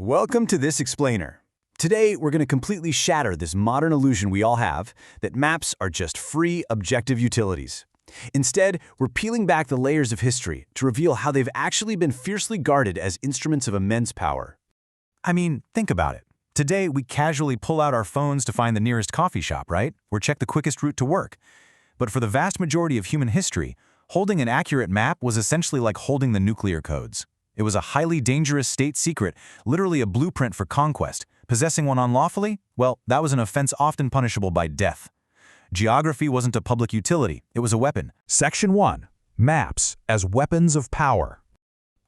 Welcome to This Explainer. Today, we're going to completely shatter this modern illusion we all have that maps are just free, objective utilities. Instead, we're peeling back the layers of history to reveal how they've actually been fiercely guarded as instruments of immense power. I mean, think about it. Today, we casually pull out our phones to find the nearest coffee shop, right? Or check the quickest route to work. But for the vast majority of human history, holding an accurate map was essentially like holding the nuclear codes. It was a highly dangerous state secret, literally a blueprint for conquest. Possessing one unlawfully? Well, that was an offense often punishable by death. Geography wasn't a public utility, it was a weapon. Section 1. Maps as weapons of power.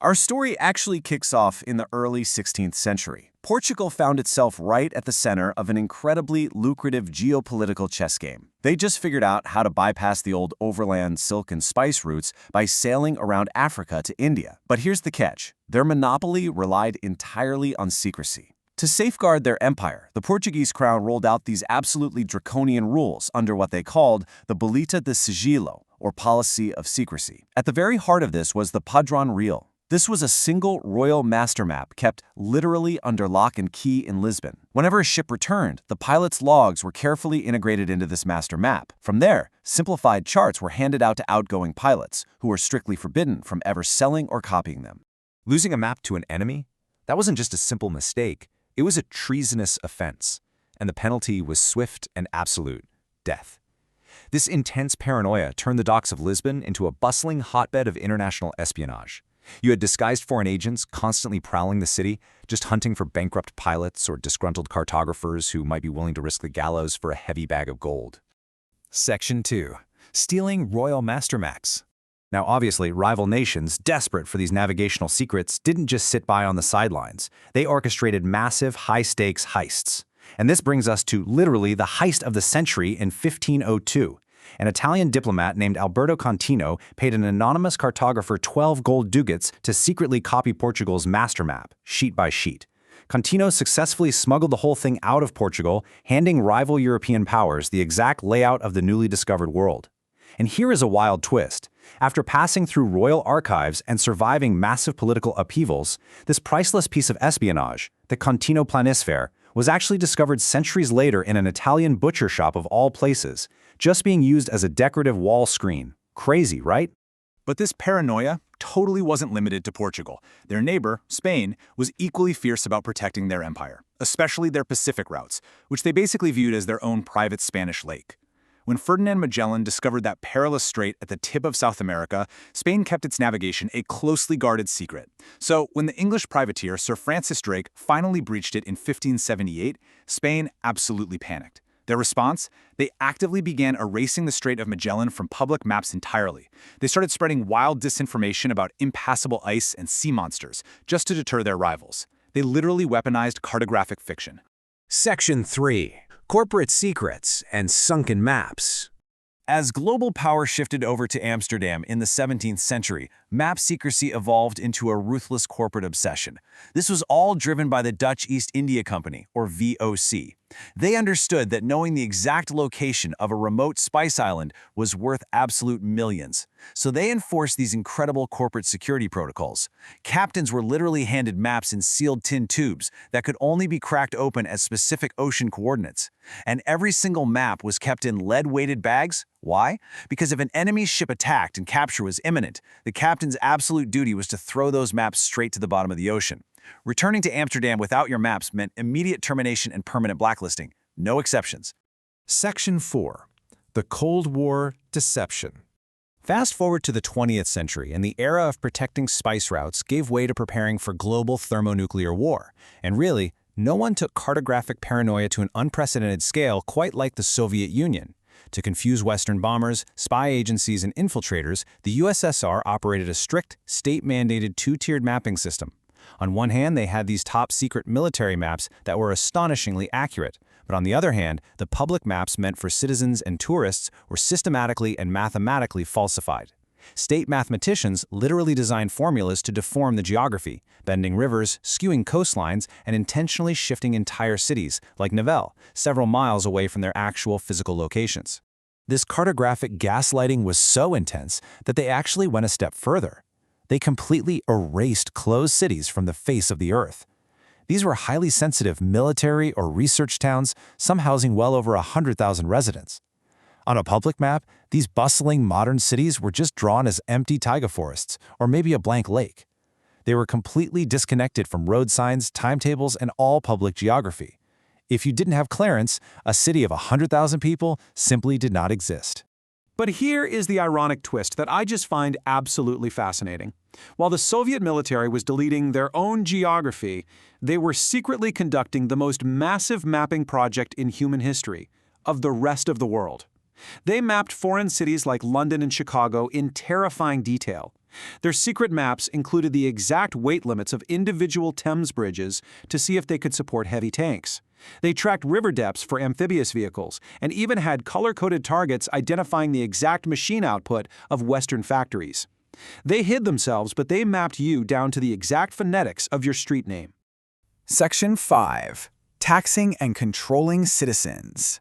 Our story actually kicks off in the early 16th century. Portugal found itself right at the center of an incredibly lucrative geopolitical chess game. They just figured out how to bypass the old overland silk and spice routes by sailing around Africa to India. But here's the catch. Their monopoly relied entirely on secrecy. To safeguard their empire, the Portuguese crown rolled out these absolutely draconian rules under what they called the Boleta de Sigilo, or policy of secrecy. At the very heart of this was the Padrón Real. This was a single royal master map kept literally under lock and key in Lisbon. Whenever a ship returned, the pilot's logs were carefully integrated into this master map. From there, simplified charts were handed out to outgoing pilots, who were strictly forbidden from ever selling or copying them. Losing a map to an enemy? That wasn't just a simple mistake. It was a treasonous offense, and the penalty was swift and absolute: death. This intense paranoia turned the docks of Lisbon into a bustling hotbed of international espionage. You had disguised foreign agents constantly prowling the city, just hunting for bankrupt pilots or disgruntled cartographers who might be willing to risk the gallows for a heavy bag of gold. Section 2. Stealing royal master maps. Now, obviously, rival nations, desperate for these navigational secrets, didn't just sit by on the sidelines. They orchestrated massive, high-stakes heists. And this brings us to literally the heist of the century in 1502. An Italian diplomat named Alberto Contino paid an anonymous cartographer 12 gold ducats to secretly copy Portugal's master map, sheet by sheet. Contino successfully smuggled the whole thing out of Portugal, handing rival European powers the exact layout of the newly discovered world. And here is a wild twist. After passing through royal archives and surviving massive political upheavals, this priceless piece of espionage, the Contino Planisfere, was actually discovered centuries later in an Italian butcher shop of all places, just being used as a decorative wall screen. Crazy, right? But this paranoia totally wasn't limited to Portugal. Their neighbor, Spain, was equally fierce about protecting their empire, especially their Pacific routes, which they basically viewed as their own private Spanish lake. When Ferdinand Magellan discovered that perilous strait at the tip of South America, Spain kept its navigation a closely guarded secret. So when the English privateer Sir Francis Drake finally breached it in 1578, Spain absolutely panicked. Their response? They actively began erasing the Strait of Magellan from public maps entirely. They started spreading wild disinformation about impassable ice and sea monsters, just to deter their rivals. They literally weaponized cartographic fiction. Section 3. Corporate Secrets and Sunken Maps. As global power shifted over to Amsterdam in the 17th century, map secrecy evolved into a ruthless corporate obsession. This was all driven by the Dutch East India Company, or VOC. They understood that knowing the exact location of a remote spice island was worth absolute millions. So they enforced these incredible corporate security protocols. Captains were literally handed maps in sealed tin tubes that could only be cracked open at specific ocean coordinates. And every single map was kept in lead-weighted bags. Why? Because if an enemy ship attacked and capture was imminent, the captain's absolute duty was to throw those maps straight to the bottom of the ocean. Returning to Amsterdam without your maps meant immediate termination and permanent blacklisting. No exceptions. Section 4. The Cold War Deception. Fast forward to the 20th century, and the era of protecting spice routes gave way to preparing for global thermonuclear war. And really, no one took cartographic paranoia to an unprecedented scale quite like the Soviet Union. To confuse Western bombers, spy agencies, and infiltrators, the USSR operated a strict, state-mandated two-tiered mapping system. On one hand, they had these top-secret military maps that were astonishingly accurate. But on the other hand, the public maps meant for citizens and tourists were systematically and mathematically falsified. State mathematicians literally designed formulas to deform the geography, bending rivers, skewing coastlines, and intentionally shifting entire cities, like Neville, several miles away from their actual physical locations. This cartographic gaslighting was so intense that they actually went a step further. They completely erased closed cities from the face of the earth. These were highly sensitive military or research towns, some housing well over 100,000 residents. On a public map, these bustling modern cities were just drawn as empty taiga forests or maybe a blank lake. They were completely disconnected from road signs, timetables, and all public geography. If you didn't have clearance, a city of 100,000 people simply did not exist. But here is the ironic twist that I just find absolutely fascinating. While the Soviet military was deleting their own geography, they were secretly conducting the most massive mapping project in human history of the rest of the world. They mapped foreign cities like London and Chicago in terrifying detail. Their secret maps included the exact weight limits of individual Thames bridges to see if they could support heavy tanks. They tracked river depths for amphibious vehicles and even had color-coded targets identifying the exact machine output of Western factories. They hid themselves, but they mapped you down to the exact phonetics of your street name. Section 5. Taxing and controlling citizens.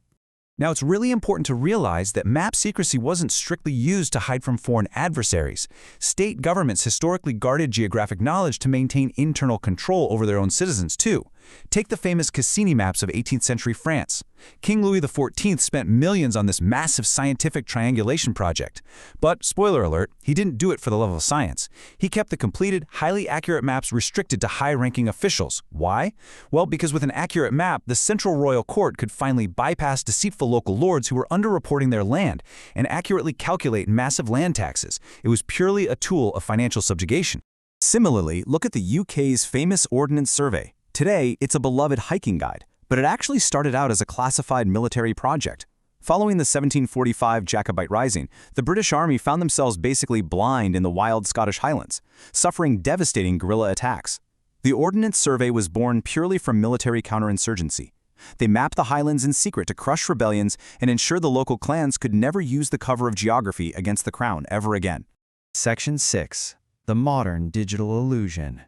Now, it's really important to realize that map secrecy wasn't strictly used to hide from foreign adversaries. State governments historically guarded geographic knowledge to maintain internal control over their own citizens, too. Take the famous Cassini maps of 18th century France. King Louis XIV spent millions on this massive scientific triangulation project. But, spoiler alert, he didn't do it for the love of science. He kept the completed, highly accurate maps restricted to high-ranking officials. Why? Well, because with an accurate map, the central royal court could finally bypass deceitful local lords who were underreporting their land and accurately calculate massive land taxes. It was purely a tool of financial subjugation. Similarly, look at the UK's famous Ordnance Survey. Today, it's a beloved hiking guide, but it actually started out as a classified military project. Following the 1745 Jacobite Rising, the British Army found themselves basically blind in the wild Scottish Highlands, suffering devastating guerrilla attacks. The Ordnance Survey was born purely from military counterinsurgency. They mapped the Highlands in secret to crush rebellions and ensure the local clans could never use the cover of geography against the crown ever again. Section 6. The modern digital illusion.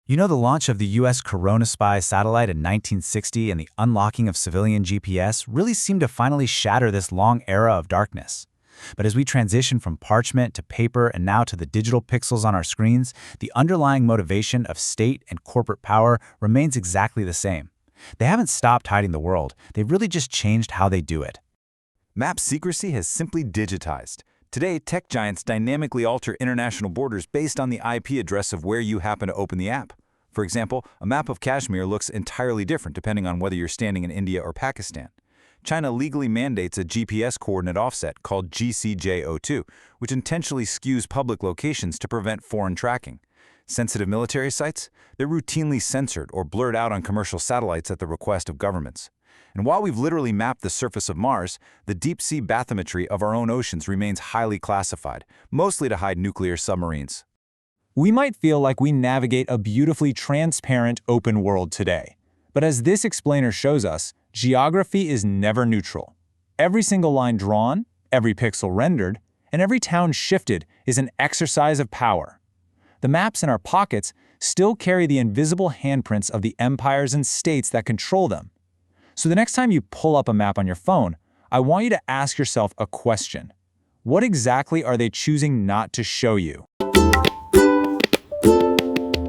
You know, the launch of the U.S. Corona Spy satellite in 1960 and the unlocking of civilian GPS really seemed to finally shatter this long era of darkness. But as we transition from parchment to paper and now to the digital pixels on our screens, the underlying motivation of state and corporate power remains exactly the same. They haven't stopped hiding the world, they've really just changed how they do it. Map secrecy has simply digitized. Today, tech giants dynamically alter international borders based on the IP address of where you happen to open the app. For example, a map of Kashmir looks entirely different depending on whether you're standing in India or Pakistan. China legally mandates a GPS coordinate offset called GCJ02, which intentionally skews public locations to prevent foreign tracking. Sensitive military sites? They're routinely censored or blurred out on commercial satellites at the request of governments. And while we've literally mapped the surface of Mars, the deep-sea bathymetry of our own oceans remains highly classified, mostly to hide nuclear submarines. We might feel like we navigate a beautifully transparent open world today. But as this explainer shows us, geography is never neutral. Every single line drawn, every pixel rendered, and every town shifted is an exercise of power. The maps in our pockets still carry the invisible handprints of the empires and states that control them. So the next time you pull up a map on your phone, I want you to ask yourself a question. What exactly are they choosing not to show you?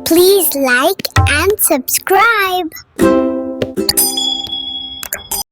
Please like and subscribe.